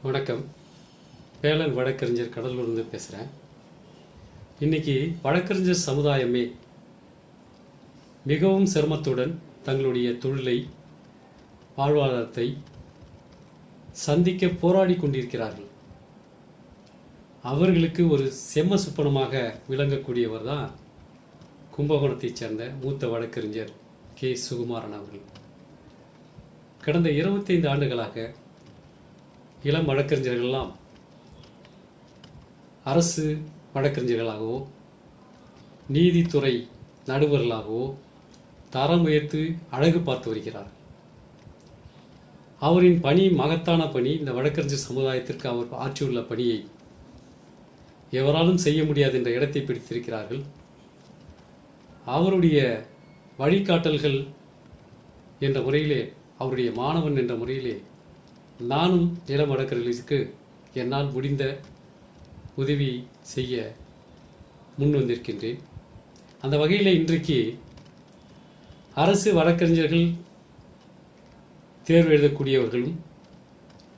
வணக்கம். வேலன் வழக்கறிஞர் கடலூர்ந்து பேசுகிறேன். இன்றைக்கி வழக்கறிஞர் சமுதாயமே மிகவும் சிரமத்துடன் தங்களுடைய தொழிலை, வாழ்வாதாரத்தை சந்திக்க போராடி கொண்டிருக்கிறார்கள். அவர்களுக்கு ஒரு செம்ம சுப்பனமாக விளங்கக்கூடியவர் தான் கும்பகோணத்தைச் சேர்ந்த மூத்த வழக்கறிஞர் கே. சுகுமாரன் அவர்கள். கடந்த 25 ஆண்டுகளாக இளம் வழக்கறிஞர்களெல்லாம் அரசு வழக்கறிஞர்களாகவோ நீதித்துறை நடுவர்களாகவோ தரம் உயர்த்து அழகு பார்த்து வருகிறார். அவரின் பணி மகத்தான பணி. இந்த வழக்கறிஞர் சமுதாயத்திற்கு அவர் ஆற்றியுள்ள பணியை எவராலும் செய்ய முடியாது என்ற இடத்தை பிடித்திருக்கிறார்கள். அவருடைய வழிகாட்டல்கள் என்ற முறையிலே, அவருடைய மாணவன் என்ற முறையிலே நானும் இளம் வழக்கறிஞர்களுக்கு என்னால் முடிந்த உதவி செய்ய முன் வந்திருக்கின்றேன். அந்த வகையில் இன்றைக்கு அரசு வழக்கறிஞர்கள் தேர்வு எழுதக்கூடியவர்களும்,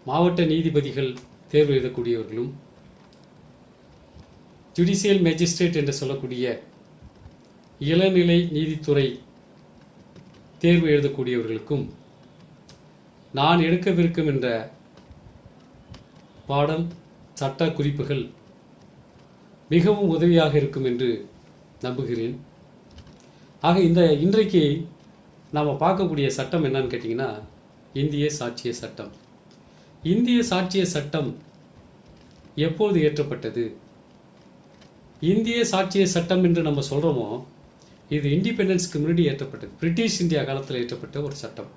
மாவட்ட நீதிபதிகள் தேர்வு எழுதக்கூடியவர்களும், ஜுடிஷியல் மேஜிஸ்ட்ரேட் என்று சொல்லக்கூடிய இளநிலை நீதித்துறை தேர்வு எழுதக்கூடியவர்களுக்கும் நான் எடுக்கவிருக்கும் என்ற பாடம், சட்ட குறிப்புகள் மிகவும் உதவியாக இருக்கும் என்று நம்புகிறேன். ஆக இன்றைக்கு நாம் பார்க்கக்கூடிய சட்டம் என்னன்னு கேட்டிங்கன்னா, இந்திய சாட்சிய சட்டம். இந்திய சாட்சிய சட்டம் எப்போது இயற்றப்பட்டது? இந்திய சாட்சிய சட்டம் என்று நம்ம சொல்கிறோமோ, இது இண்டிபெண்டன்ஸ்க்கு முன்னாடி இயற்றப்பட்டது. பிரிட்டிஷ் இந்தியா காலத்தில் இயற்றப்பட்ட ஒரு சட்டம்.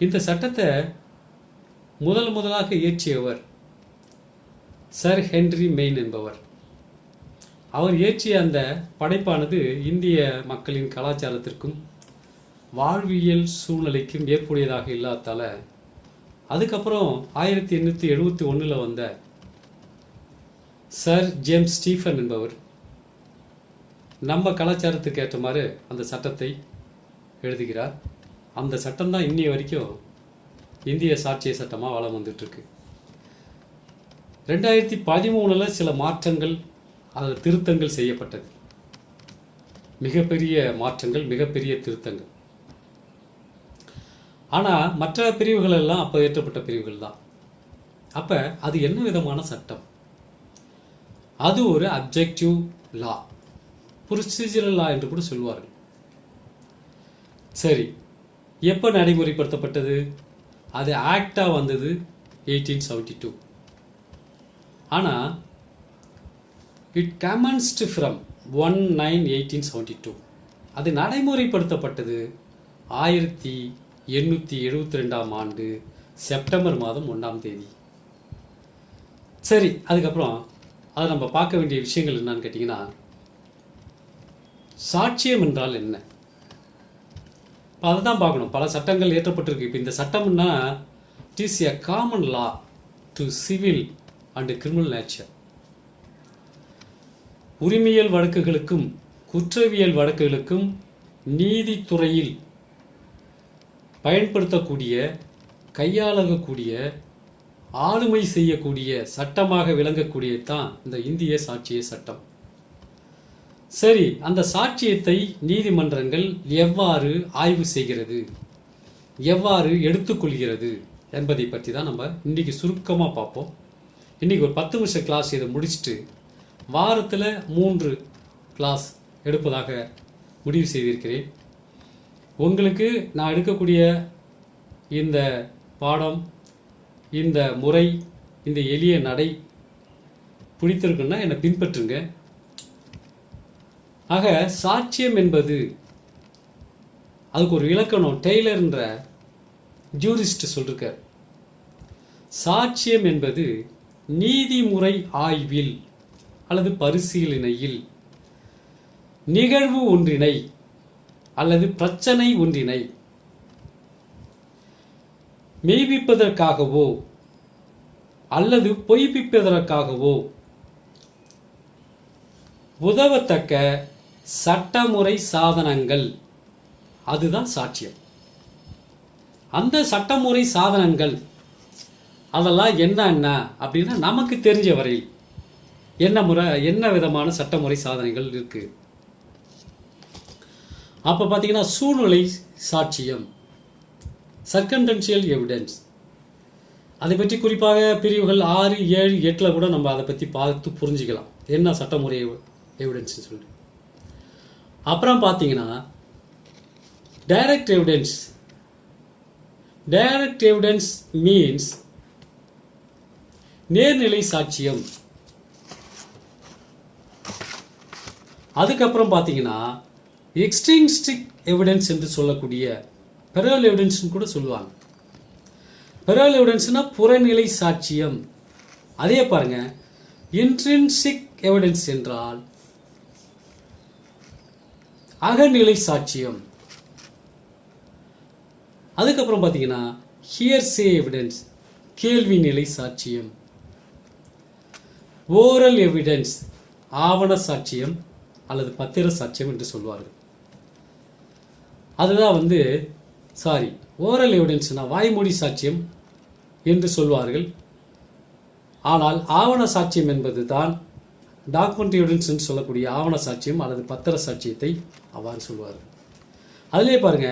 இந்த சட்டத்தை முதலாக இயற்றியவர் சர் ஹென்றி மெயின் என்பவர். அவர் இயற்றிய அந்த படைப்பானது இந்திய மக்களின் கலாச்சாரத்திற்கும் வாழ்வியல் சூழ்நிலைக்கும் ஏற்புடையதாக இல்லாதால அதுக்கப்புறம் 1871 வந்த சர் ஜேம்ஸ் ஸ்டீஃபன் என்பவர் நம்ம கலாச்சாரத்துக்கு ஏற்ற மாதிரி அந்த சட்டத்தை எழுதுகிறார். அந்த சட்டம் தான் இன்னி வரைக்கும் இந்திய சாட்சிய சட்டமாக வளம் வந்துட்டுருக்கு. 2013 சில மாற்றங்கள், அதில் திருத்தங்கள் செய்யப்பட்டது. மிகப்பெரிய மாற்றங்கள், மிகப்பெரிய திருத்தங்கள். ஆனால் மற்ற பிரிவுகள் எல்லாம் அப்போ ஏற்றப்பட்ட பிரிவுகள் தான். அப்போ அது என்ன விதமான சட்டம்? அது ஒரு அப்ஜெக்டிவ் லா, ப்ரொசீஜரல் லா என்று கூட சொல்வார்கள். சரி, எப்போ நடைமுறைப்படுத்தப்பட்டது? அது ஆக்டாக வந்தது 1872. ஆனால் இட் கமன்ஸ்டு ஃப்ரம் 1/9/1872. அது நடைமுறைப்படுத்தப்பட்டது 1872 செப்டம்பர் மாதம் 1 சரி, அதுக்கப்புறம் அதை நம்ம பார்க்க வேண்டிய விஷயங்கள் என்னன்னு கேட்டிங்கன்னா, சாட்சியம் என்றால் என்ன? இப்போ அதை தான் பார்க்கணும். பல சட்டங்கள் ஏற்றப்பட்டிருக்கு. இப்போ இந்த சட்டம்னா it is a common law to civil and criminal nature. உரிமையல் வழக்குகளுக்கும் குற்றவியல் வழக்குகளுக்கும் நீதித்துறையில் பயன்படுத்தக்கூடிய, கையாளக்கூடிய, ஆளுமை செய்யக்கூடிய சட்டமாக விளங்கக்கூடிய தான் இந்த இந்திய சாட்சிய சட்டம். சரி, அந்த சாட்சியத்தை நீதிமன்றங்கள் எவ்வாறு ஆய்வு செய்கிறது, எவ்வாறு எடுத்துக்கொள்கிறது என்பதை பற்றி தான் நம்ம இன்றைக்கி சுருக்கமாக பார்ப்போம். இன்றைக்கி ஒரு 10 நிமிஷம் கிளாஸ் இதை முடிச்சுட்டு வாரத்தில் 3 கிளாஸ் எடுப்பதாக முடிவு செய்திருக்கிறேன். உங்களுக்கு நான் எடுக்கக்கூடிய இந்த பாடம், இந்த முறை, இந்த எளிய நடை பிடித்திருக்குன்னா என்னை பின்பற்றுங்க. ஆக சாட்சியம் என்பது, அதுக்கு ஒரு இலக்கணம் டெய்லர்ன்ற ஜூரிஸ்ட் சொல்லிருக்கார். சாட்சியம் என்பது நீதிமுறை ஆய்வில் அல்லது பரிசீலனையில் நிகழ்வு ஒன்றினை அல்லது பிரச்சனை ஒன்றினை மெய்ப்பிப்பதற்காகவோ அல்லது பொய்ப்பிப்பதற்காகவோ உதவத்தக்க சட்டமுறை சாதனங்கள், அதுதான் சாட்சியம். அந்த சட்டமுறை சாதனங்கள் அதெல்லாம் என்ன அப்படின்னா நமக்கு தெரிஞ்ச வரையில் என்ன விதமான சட்டமுறை சாதனைகள் இருக்கு. அப்போ பார்த்தீங்கன்னா சூழ்நிலை சாட்சியம், சர்க்கம்டென்ஷியல் எவிடன்ஸ், அதை பற்றி குறிப்பாக பிரிவுகள் 6, 7, 8 கூட நம்ம அதை பற்றி பார்த்து புரிஞ்சுக்கலாம் என்ன சட்டமுறை எவிடன்ஸ்னு சொல்லிட்டு. அப்புறம் பார்த்தீங்கன்னா direct evidence. Direct evidence means நேர்நிலை சாட்சியம். அதுக்கப்புறம் பார்த்தீங்கன்னா எக்ஸ்ட்ரின்சிக் எவிடன்ஸ் என்று சொல்லக்கூடிய பெரல் எவிடன்ஸ் கூட சொல்லுவாங்க. பெரல் எவிடன்ஸ்னா புறநிலை சாட்சியம். அதே பாருங்க இன்ட்ரின்சிக் எவிடன்ஸ் என்றால் அகநிலை சாட்சியம். அதுக்கப்புறம் பார்த்தீங்கன்னா ஹியர்சே எவிடன்ஸ் கேள்வி நிலை சாட்சியம். ஓரல் எவிடன்ஸ் ஆவண சாட்சியம் அல்லது பத்திர சாட்சியம் என்று சொல்வார்கள். அதுதான் ஓரல் எவிடன்ஸ்னா வாய்மொழி சாட்சியம் என்று சொல்வார்கள். ஆனால் ஆவண சாட்சியம் என்பது தான் டாக்குமெண்ட் எவிடன்ஸ் என்று சொல்லக்கூடிய ஆவண சாட்சியம் அல்லது பத்திர சாட்சியத்தை அவ்வாறு சொல்வார்கள். அதிலே பாருங்க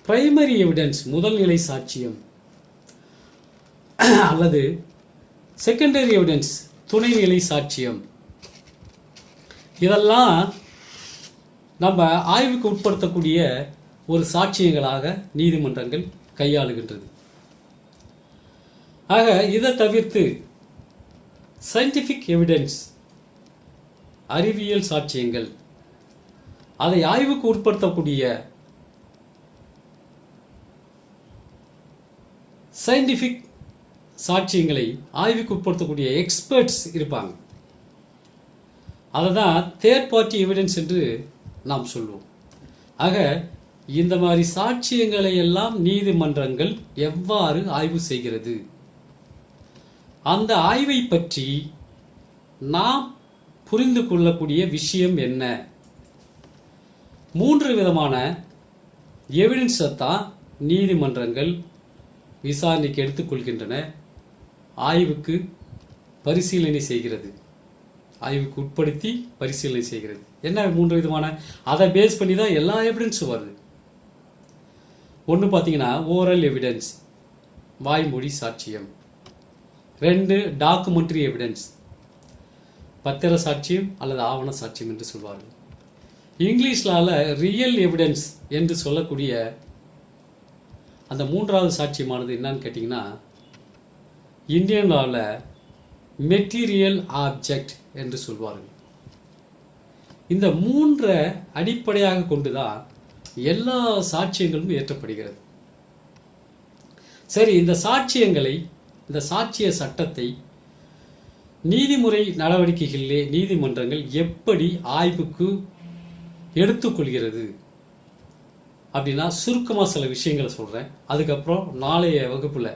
பிரைமரி எவிடன்ஸ் முதல் நிலை சாட்சியம் அல்லது செகண்டரி எவிடன்ஸ் துணைநிலை சாட்சியம். இதெல்லாம் நம்ம ஆய்வுக்கு உட்படுத்தக்கூடிய ஒரு சாட்சியங்களாக நீதிமன்றங்கள் கையாளுகின்றது. ஆக இதை தவிர்த்து சயின்டிஃபிக் எவிடன்ஸ் அறிவியல் சாட்சியங்கள், அதை ஆய்வுக்கு உட்படுத்தக்கூடிய சயின்டிஃபிக் சாட்சியங்களை ஆய்வுக்கு உட்படுத்தக்கூடிய எக்ஸ்பர்ட்ஸ் இருப்பாங்க. அதை தான் தேர்ட் பார்ட்டி எவிடன்ஸ் என்று நாம் சொல்வோம். ஆக இந்த மாதிரி சாட்சியங்களை எல்லாம் நீதிமன்றங்கள் எவ்வாறு ஆய்வு செய்கிறது, அந்த ஆய்வை பற்றி நாம் புரிந்து கொள்ளக்கூடிய விஷயம் என்ன, 3 விதமான எவிடன்ஸை தான் நீதிமன்றங்கள் விசாரணைக்கு எடுத்துக்கொள்கின்றன, ஆய்வுக்கு பரிசீலனை செய்கிறது, ஆய்வுக்கு உட்படுத்தி பரிசீலனை செய்கிறது. என்ன 3 விதமான, அதை பேஸ் பண்ணி தான் எல்லா எவிடன்ஸும் வருது. ஒன்று பார்த்தீங்கன்னா ஓரல் எவிடன்ஸ் வாய்மொழி சாட்சியம். 2 டாக்குமெண்ட்ரி எவிடன்ஸ் பத்திர சாட்சியம் அல்லது ஆவண சாட்சியம் என்று சொல்வார்கள். இங்கிலீஷ்லால ரியல் எவிடன்ஸ் என்று சொல்லக்கூடிய அந்த 3வது சாட்சியமானது என்னன்னு கேட்டிங்கன்னா இந்தியன் லாவில் மெட்டீரியல் ஆப்ஜெக்ட் என்று சொல்வார்கள். இந்த 3 அடிப்படையாக கொண்டுதான் எல்லா சாட்சியங்களும் ஏற்றப்படுகிறது. சரி, இந்த சாட்சியங்களை, இந்த சாட்சிய சட்டத்தை நீதிமுறை நடவடிக்கைகளிலே நீதிமன்றங்கள் எப்படி ஆய்வுக்கு எடுத்துக்கொள்கிறது அப்படின்னா சுருக்கமாக சில விஷயங்களை சொல்கிறேன். அதுக்கப்புறம் நாளைய வகுப்பில்,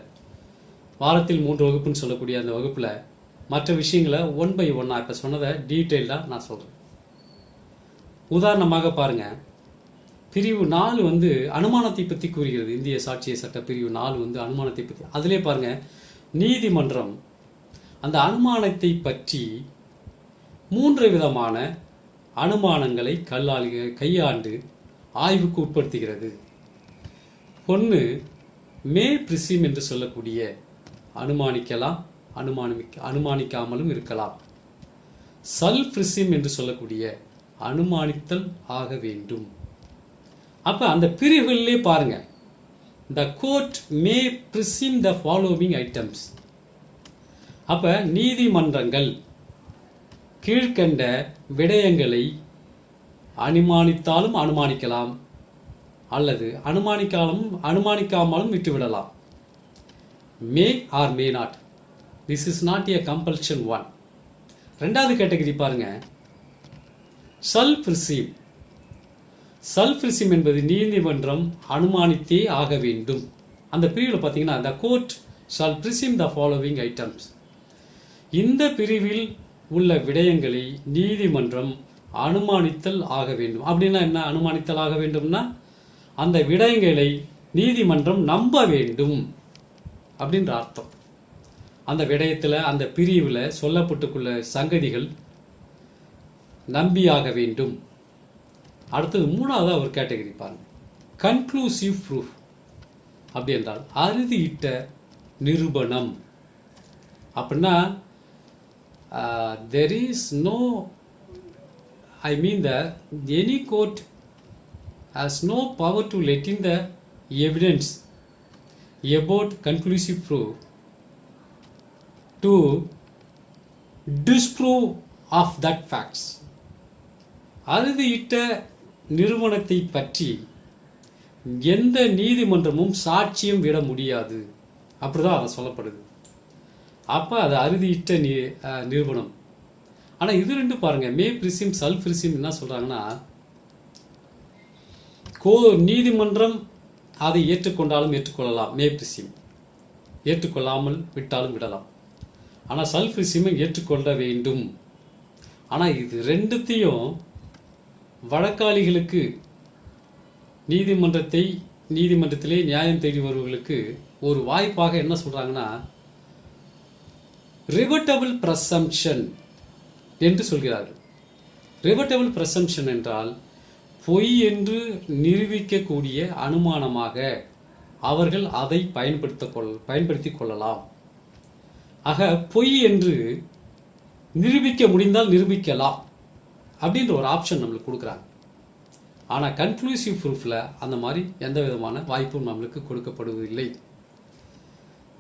வாரத்தில் 3 வகுப்புன்னு சொல்லக்கூடிய அந்த வகுப்பில் மற்ற விஷயங்களை 1 by 1 இப்போ சொன்னதை டீட்டெயிலாக நான் சொல்கிறேன். உதாரணமாக பாருங்கள், பிரிவு 4 அனுமானத்தை பற்றி கூறுகிறது. இந்திய சாட்சிய சட்ட பிரிவு 4 அனுமானத்தை பற்றி. அதிலே பாருங்கள், நீதிமன்றம் அந்த அனுமானத்தை பற்றி 3 விதமான அனுமானங்களை கையாண்டு ஆய்வுக்கு உட்படுத்துகிறது. ஒன்று மே பிரிசிம் என்று சொல்லக்கூடிய அனுமானிக்கலாம், அனுமானிக்காமலும் இருக்கலாம். சல் பிரிசிம் என்று சொல்லக்கூடிய அனுமானித்தல் ஆக வேண்டும். அப்ப அந்த பிரிவுகளிலே பாருங்க, the court may presume the following items. அப்ப நீதிமன்றங்கள் கீழ்கண்ட விடயங்களை அனுமானித்தாலும் அனுமானிக்கலாம் அல்லது அனுமானிக்காமலும் விட்டுவிடலாம். மே R may not. This is not a compulsion one. 2வது கேட்டகரி பாருங்க, செல்ஃப் ரிசீவ். செல்ஃப் ரிசீவ் என்பது நீதிமன்றம் அனுமானித்தே ஆக வேண்டும். அந்த பிரிவில் பார்த்தீங்கன்னா the court shall presume the following items. இந்த பிரிவில் உள்ள விடயங்களை நீதிமன்றம் அனுமானித்தல் ஆக வேண்டும். அப்படின்னா என்ன அனுமானித்தல் ஆக வேண்டும்னா, அந்த விடயங்களை நீதிமன்றம் நம்ப வேண்டும் அப்படின்ற அர்த்தம். அந்த விடயத்தில் அந்த பிரிவில் சொல்லப்பட்டுள்ள சங்கதிகள் நம்பியாக வேண்டும். அடுத்தது மூணாவது ஒரு கேட்டகரி பாருங்க, கன்க்ளூசிவ் ப்ரூஃப். அப்படி என்றால் அறுதியிட்ட நிரூபணம். அப்படின்னா there is no, I mean that any court has no power to let in the evidence about conclusive proof to disprove of that facts. அறுதியிட்ட நிறுவனத்தை பற்றி எந்த நீதிமன்றமும் சாட்சியம் விட முடியாது. அப்படிதான் அதை சொல்லப்படுது. அப்போ அது அறுதியிட்ட நிறுவனம். ஆனால் இது ரெண்டு பாருங்க, மே பிரிசிம் சல்ஃப் பிரிசிம் என்ன சொல்றாங்கன்னா, நீதிமன்றம் அதை ஏற்றுக்கொண்டாலும் ஏற்றுக்கொள்ளலாம், மே பிரிசிம் ஏற்றுக்கொள்ளாமல் விட்டாலும் விடலாம். ஆனால் சல்ஃப் பிரிசிமை ஏற்றுக்கொள்ள வேண்டும். ஆனால் இது ரெண்டுத்தையும் வழக்காளிகளுக்கு நீதிமன்றத்திலே நியாயம் தேடி வருவர்களுக்கு ஒரு வாய்ப்பாக என்ன சொல்றாங்கன்னா, ரிவர்ட்டபிள் பிரசம்ப்ஷன் என்று சொல்கிறார்கள். ரிவர்ட்டபிள் பிரசம்ப்ஷன் என்றால் பொய் என்று நிரூபிக்கக்கூடிய அனுமானமாக அவர்கள் அதை பயன்படுத்தி கொள்ளலாம். ஆக பொய் என்று நிரூபிக்க முடிந்தால் நிரூபிக்கலாம் அப்படின்ற ஒரு ஆப்ஷன் நம்மளுக்கு கொடுக்குறாங்க. ஆனால் கன்க்ளூசிவ் ப்ரூஃபில் அந்த மாதிரி எந்த விதமான வாய்ப்பும் நம்மளுக்கு கொடுக்கப்படுவதில்லை.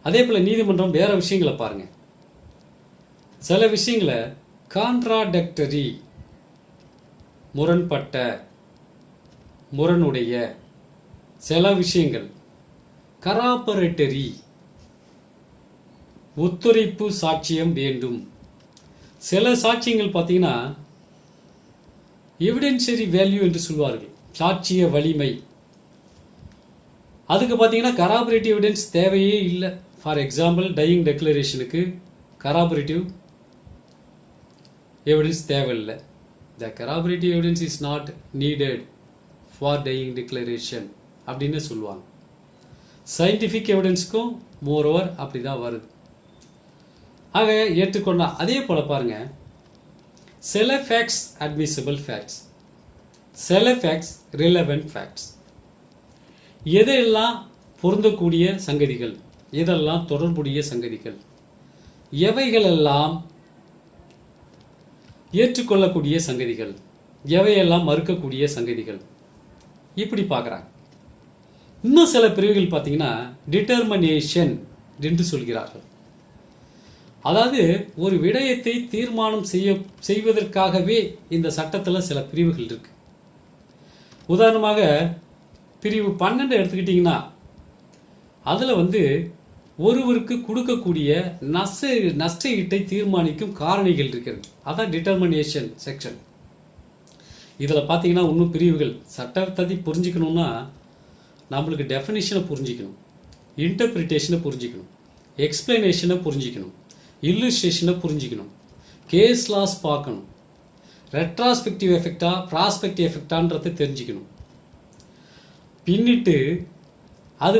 அதே போல் நீதிமன்றம் வேற விஷயங்களை பாருங்க, சில விஷயங்களை கான்ட்ராடக்டரி, முரண்பட்ட, முரணுடைய, சில விஷயங்கள் கராபரேட்டரி, ஒத்துழைப்பு சாட்சியம் வேண்டும். சில சாட்சியங்கள் பார்த்தீங்கன்னா எவிடென்ஷியரி வேல்யூ என்று சொல்வார்கள், சாட்சிய வலிமை. அதுக்கு பார்த்தீங்கன்னா கராபரேட்டிவ் எவிடன்ஸ் தேவையே இல்லை. ஃபார் எக்ஸாம்பிள், டையிங் டெக்ளரேஷனுக்கு கராபரேட்டிவ் எவிடன்ஸ் தேவையில்லை. The corroborative evidence is not needed for dying declaration அப்படின்னு சொல்லுவாங்க. சயின்டிஃபிக் எவிடன்ஸுக்கும் மோரோவர் அப்படி தான் வருது. ஆக ஏற்றுக்கொண்டா. அதே போல் பாருங்க, சில ஃபேக்ட்ஸ் அட்மிசிபிள் ஃபேக்ட்ஸ், சில ஃபேக்ட்ஸ் ரிலவெண்ட் ஃபேக்ட்ஸ். எதெல்லாம் பொருந்தக்கூடிய சங்கதிகள், இதெல்லாம் தொடர்புடைய சங்கதிகள், எவைகளெல்லாம் ஏற்றுக்கொள்ளக்கூடிய சங்கதிகள், எவையெல்லாம் மறுக்கக்கூடிய சங்கதிகள், இப்படி பார்க்குறாங்க. இன்னும் சில பிரிவுகள் பார்த்தீங்கன்னா டிட்டர்மினேஷன் என்று சொல்கிறார்கள். அதாவது ஒரு விடயத்தை தீர்மானம் செய்வதற்காகவே இந்த சட்டத்தில் சில பிரிவுகள் இருக்கு. உதாரணமாக பிரிவு 12 எடுத்துக்கிட்டிங்கன்னா அதில் ஒருவருக்கு கொடுக்கக்கூடிய நஷ்ட ஈட்டை தீர்மானிக்கும் காரணிகள் இருக்கிறது. அதான் டிட்டர்மினேஷன் செக்ஷன். இதில் பார்த்தீங்கன்னா இன்னும் பிரிவுகள், சட்டத்தை புரிஞ்சுக்கணும்னா நம்மளுக்கு டெஃபினிஷனை புரிஞ்சிக்கணும், இன்டர்பிரிட்டேஷனை புரிஞ்சிக்கணும், எக்ஸ்பிளனேஷனை புரிஞ்சிக்கணும், இல்லுஸ்ட்ரேஷனை புரிஞ்சிக்கணும், கேஸ் லாஸ் பார்க்கணும், ரெட்ராஸ்பெக்டிவ் எஃபெக்டா ப்ராஸ்பெக்டிவ் எஃபெக்டான்றதை தெரிஞ்சுக்கணும். பின்னிட்டு அது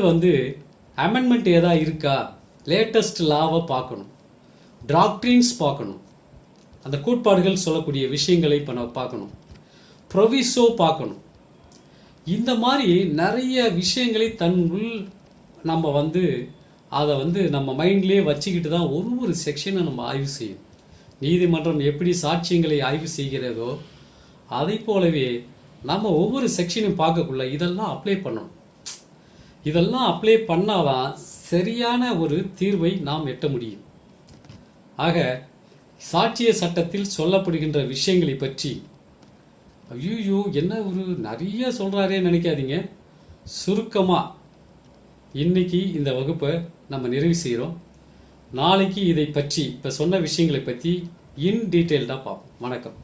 அமெண்ட்மெண்ட் ஏதா இருக்கா, லேட்டஸ்ட் லாவை பார்க்கணும், டாக்ட்ரின்ஸ் பார்க்கணும், அந்த கோட்பாடுகள் சொல்லக்கூடிய விஷயங்களை பார்க்கணும், ப்ரொவிசோ பார்க்கணும். இந்த மாதிரி நிறைய விஷயங்களை தன் உள் நம்ம அதை நம்ம மைண்ட்லேயே வச்சுக்கிட்டு தான் ஒரு செக்ஷனை நம்ம ஆய்வு செய்யும். நீதிமன்றம் எப்படி சாட்சியங்களை ஆய்வு செய்கிறதோ அதை போலவே நம்ம ஒவ்வொரு செக்ஷனையும் பார்க்கக்குள்ள இதெல்லாம் அப்ளை பண்ணணும். இதெல்லாம் அப்ளை பண்ணாதான் சரியான ஒரு தீர்வை நாம் எட்ட முடியும். ஆக சாட்சிய சட்டத்தில் சொல்லப்படுகின்ற விஷயங்களை பற்றி ஐயோ என்ன நிறைய சொல்கிறாரே நினைக்காதீங்க. சுருக்கமாக இன்னைக்கு இந்த வகுப்பை நம்ம நிறைவு செய்கிறோம். நாளைக்கு இதை பற்றி இப்போ சொன்ன விஷயங்களை பற்றி இன் டீட்டெயில்டாக பார்ப்போம். வணக்கம்.